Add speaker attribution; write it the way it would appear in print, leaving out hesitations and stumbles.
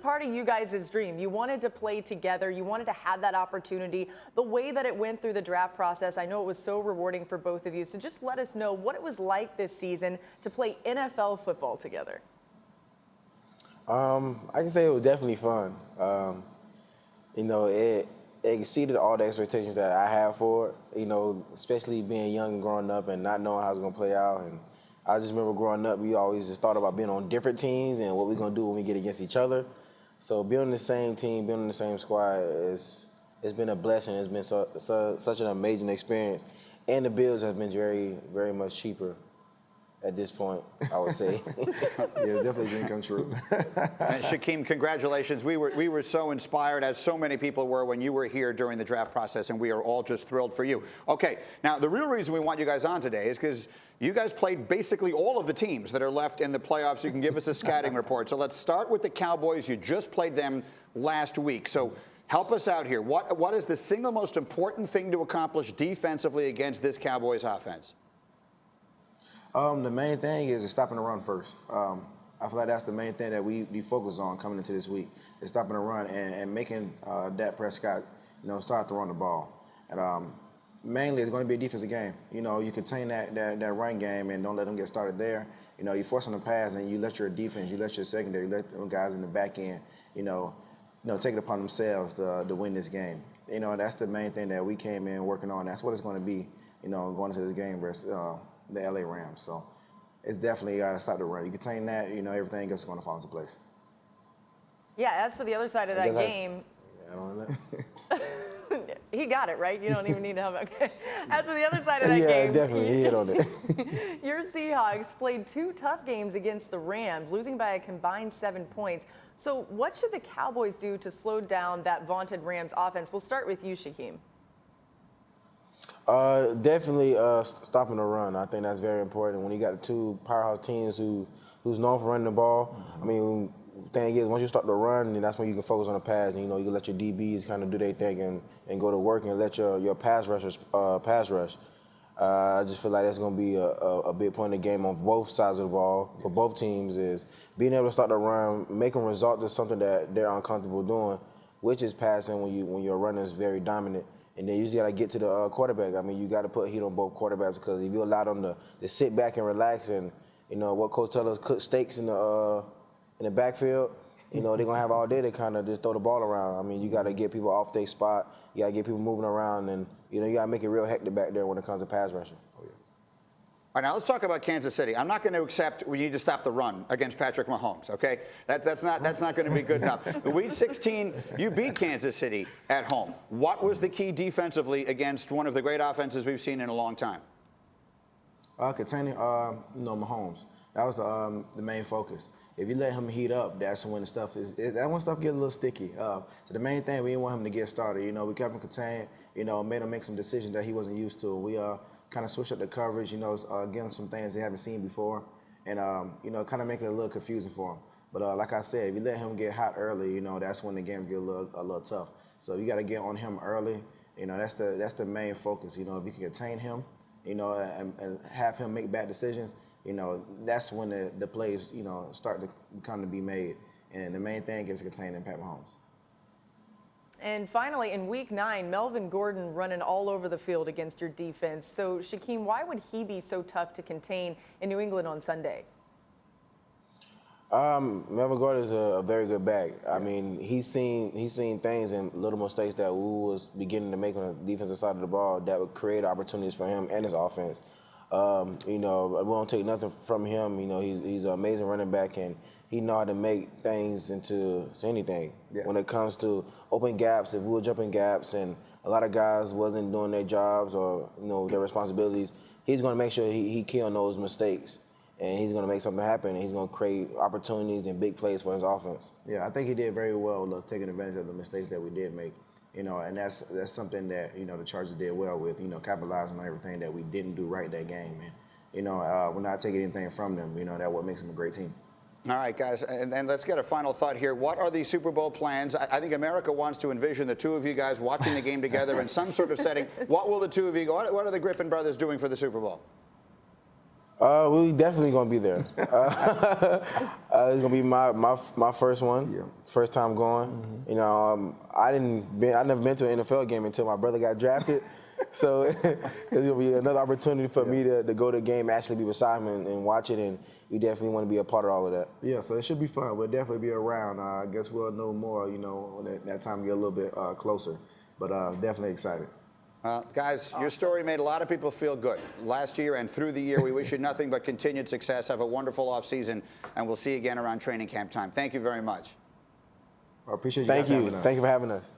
Speaker 1: part of you guys' dream. You wanted to play together. You wanted to have that opportunity. The way that it went through the draft process, I know it was so rewarding for both of you. So just let us know what it was like this season to play NFL football together.
Speaker 2: I can say it was definitely fun. You know, it exceeded all the expectations that I had for it, you know, especially being young and growing up and not knowing how it's going to play out. And I just remember growing up, we always just thought about being on different teams and what we're going to do when we get against each other. So being on the same team, being on the same squad, it's been a blessing. It's been such an amazing experience. And the bills have been very, very much cheaper at this point, I would say.
Speaker 3: Yeah, definitely didn't come true.
Speaker 4: And Shaquem, congratulations. We were so inspired, as so many people were, when you were here during the draft process, and we are all just thrilled for you. Okay, now the real reason we want you guys on today is because you guys played basically all of the teams that are left in the playoffs. You can give us a scouting report. So let's start with the Cowboys. You just played them last week. So help us out here. What is the single most important thing to accomplish defensively against this Cowboys offense?
Speaker 3: The main thing is stopping the run first. I feel like that's the main thing that we focus on coming into this week, is stopping the run and making Dak Prescott, you know, start throwing the ball. And mainly it's going to be a defensive game. You know, you contain that run game and don't let them get started there. You know, you force them to pass and you let your defense, you let your secondary, you let them guys in the back end, you know, take it upon themselves to win this game. You know, that's the main thing that we came in working on. That's what it's going to be, you know, going into this game versus the LA Rams. So it's definitely got to stop the run. You contain that, you know, everything else is going to fall into place.
Speaker 1: Yeah, as for the other side of that game.
Speaker 3: I don't know.
Speaker 1: He got it, right? You don't even need to have it. Okay. As for the other side of that game.
Speaker 2: Yeah, definitely. He hit on it.
Speaker 1: Your Seahawks played 2 tough games against the Rams, losing by a combined 7 points. So what should the Cowboys do to slow down that vaunted Rams offense? We'll start with you, Shaquem.
Speaker 2: Definitely stopping the run. I think that's very important. When you got 2 powerhouse teams who's known for running the ball, I mean, the thing is, once you start to run, then that's when you can focus on the pass. And, you know, you can let your DBs kind of do their thing and go to work and let your pass rushers pass rush. I just feel like that's going to be a big point in the game on both sides of the ball for both teams, is being able to start the run, making result to something that they're uncomfortable doing, which is passing when your runner is very dominant. And then you just got to get to the quarterback. I mean, you got to put heat on both quarterbacks, because if you allow them to sit back and relax and, you know, what Coach tells us, cook steaks in the backfield, you know, they're going to have all day to kind of just throw the ball around. I mean, you got to get people off their spot. You got to get people moving around, and, you know, you got to make it real hectic back there when it comes to pass rushing. Oh, yeah.
Speaker 4: All right, now let's talk about Kansas City. I'm not going to accept we need to stop the run against Patrick Mahomes, okay? That's not going to be good enough. Week 16, you beat Kansas City at home. What was the key defensively against one of the great offenses we've seen in a long time?
Speaker 3: Containing, you know, Mahomes. That was the main focus. If you let him heat up, that's when the stuff gets a little sticky. So the main thing, we didn't want him to get started. You know, we kept him contained. You know, made him make some decisions that he wasn't used to. We kind of switched up the coverage. You know, give him some things they haven't seen before, and you know, kind of make it a little confusing for him. But like I said, if you let him get hot early, you know, that's when the game get a little tough. So you got to get on him early. You know, that's the main focus. You know, if you can contain him, you know, and have him make bad decisions, you know, that's when the plays, you know, start to come to be made. And the main thing is containing Pat Mahomes.
Speaker 1: And finally, in Week 9, Melvin Gordon running all over the field against your defense. So, Shaquem, why would he be so tough to contain in New England on Sunday?
Speaker 2: Melvin Gordon is a very good back. I mean, he's seen things in little mistakes that we was beginning to make on the defensive side of the ball that would create opportunities for him and his offense. You know, we don't take nothing from him. You know, he's an amazing running back, and he know how to make things into anything. Yeah. When it comes to open gaps, if we were jumping gaps and a lot of guys wasn't doing their jobs or, you know, their responsibilities, he's going to make sure he key on those mistakes. And he's going to make something happen, and he's going to create opportunities and big plays for his offense.
Speaker 3: Yeah, I think he did very well of taking advantage of the mistakes that we did make. You know, and that's something that, you know, the Chargers did well with, you know, capitalizing on everything that we didn't do right that game. And, you know, we're not taking anything from them. You know, that's what makes them a great team.
Speaker 4: All right, guys, and let's get a final thought here. What are the Super Bowl plans? I think America wants to envision the two of you guys watching the game together in some sort of setting. What will the two of you go? What are the Griffin brothers doing for the Super Bowl?
Speaker 2: We definitely gonna be there. It's gonna be my first one, first time going. You know, I never been to an NFL game until my brother got drafted. So it's gonna be another opportunity for me to go to a game, actually be beside him and watch it, and we definitely want to be a part of all of that.
Speaker 3: Yeah, so it should be fun. We'll definitely be around. I guess we'll know more, you know, when that time get a little bit closer. But definitely excited.
Speaker 4: Guys, your story made a lot of people feel good last year and through the year. We wish you nothing but continued success. Have a wonderful offseason, and we'll see you again around training camp time. Thank you very much.
Speaker 3: I appreciate you.
Speaker 2: Thank you. Thank you for having us.